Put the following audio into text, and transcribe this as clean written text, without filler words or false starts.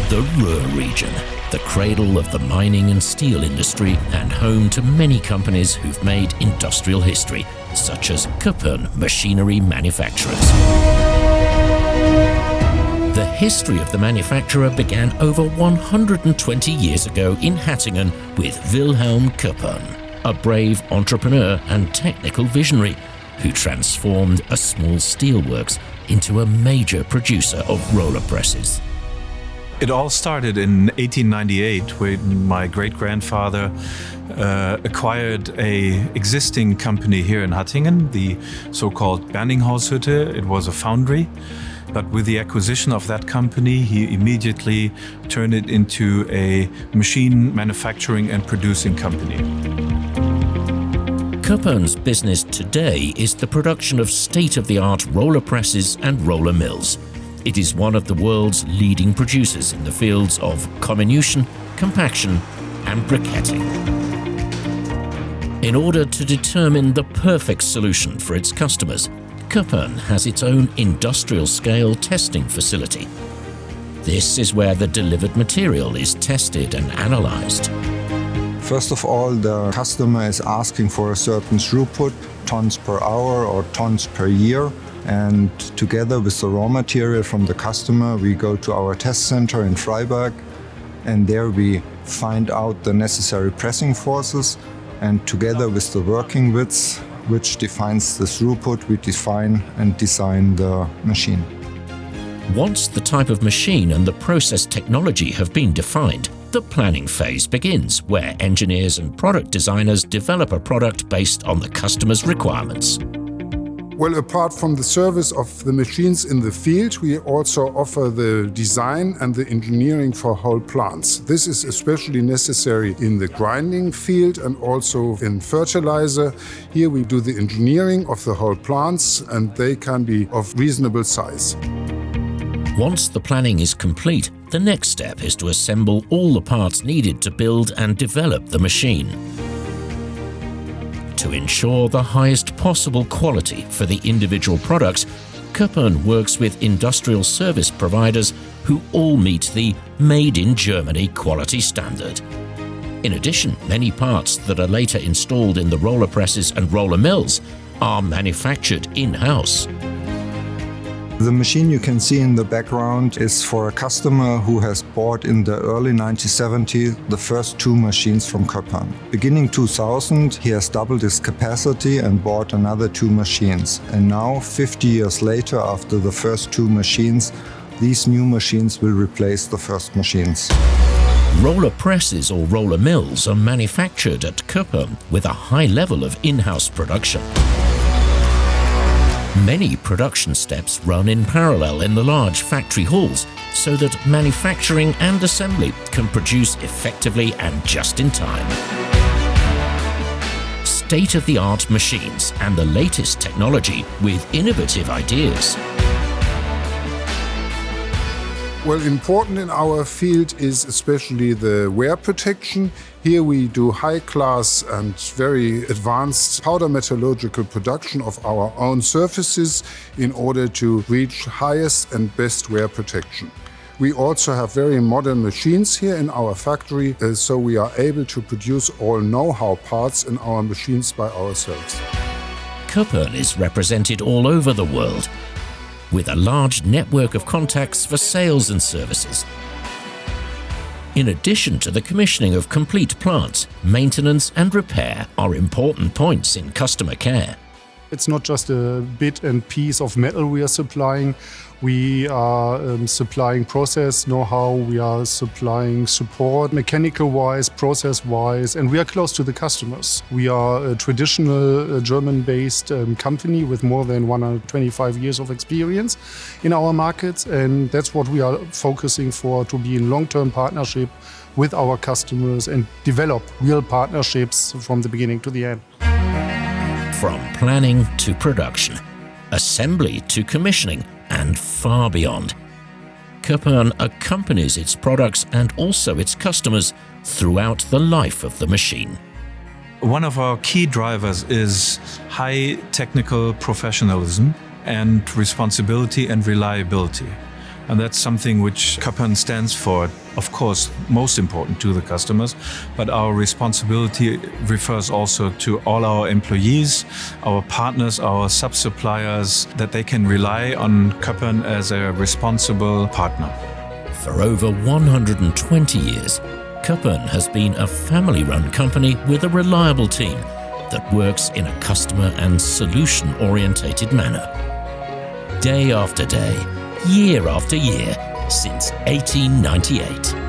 The Ruhr region, the cradle of the mining and steel industry and home to many companies who've made industrial history, such as Koeppern machinery manufacturers. The history of the manufacturer began over 120 years ago in Hattingen with Wilhelm Koeppern, a brave entrepreneur and technical visionary who transformed a small steelworks into a major producer of roller presses. It all started in 1898 when my great-grandfather acquired an existing company here in Hattingen, the so-called Berninghaushütte. It was a foundry, but with the acquisition of that company, he immediately turned it into a machine manufacturing and producing company. Koeppern's business today is the production of state-of-the-art roller presses and roller mills. It is one of the world's leading producers in the fields of comminution, compaction and briquetting. In order to determine the perfect solution for its customers, Koeppern has its own industrial-scale testing facility. This is where the delivered material is tested and analyzed. First of all, the customer is asking for a certain throughput, tons per hour or tons per year. And together with the raw material from the customer, we go to our test center in Freiberg, and there we find out the necessary pressing forces, and together with the working width, which defines the throughput, we define and design the machine. Once the type of machine and the process technology have been defined, the planning phase begins, where engineers and product designers develop a product based on the customer's requirements. Well, apart from the service of the machines in the field, we also offer the design and the engineering for whole plants. This is especially necessary in the grinding field and also in fertilizer. Here we do the engineering of the whole plants, and they can be of reasonable size. Once the planning is complete, the next step is to assemble all the parts needed to build and develop the machine. To ensure the highest possible quality for the individual products, Koeppern works with industrial service providers who all meet the Made in Germany quality standard. In addition, many parts that are later installed in the roller presses and roller mills are manufactured in-house. The machine you can see in the background is for a customer who has bought in the early 1970s the first two machines from Koeppern. Beginning 2000, he has doubled his capacity and bought another two machines. And now, 50 years later, after the first two machines, these new machines will replace the first machines. Roller presses or roller mills are manufactured at Koeppern with a high level of in-house production. Many production steps run in parallel in the large factory halls so that manufacturing and assembly can produce effectively and just in time. State-of-the-art machines and the latest technology with innovative ideas. Well, important in our field is especially the wear protection. Here we do high-class and very advanced powder metallurgical production of our own surfaces in order to reach highest and best wear protection. We also have very modern machines here in our factory, so we are able to produce all know-how parts in our machines by ourselves. Koeppern is represented all over the world, with a large network of contacts for sales and services. In addition to the commissioning of complete plants, maintenance and repair are important points in customer care. It's not just a bit and piece of metal we are supplying. We are supplying process know-how, we are supplying support, mechanical-wise, process-wise, and we are close to the customers. We are a traditional German-based company with more than 125 years of experience in our markets, and that's what we are focusing for, to be in long-term partnership with our customers and develop real partnerships from the beginning to the end. From planning to production, assembly to commissioning, and far beyond, Koeppern accompanies its products and also its customers throughout the life of the machine. One of our key drivers is high technical professionalism and responsibility and reliability. And that's something which Koeppern stands for. Of course, most important to the customers, but our responsibility refers also to all our employees, our partners, our sub-suppliers, that they can rely on Koeppern as a responsible partner. For over 120 years, Koeppern has been a family-run company with a reliable team that works in a customer and solution-orientated manner. Day after day, year after year, since 1898.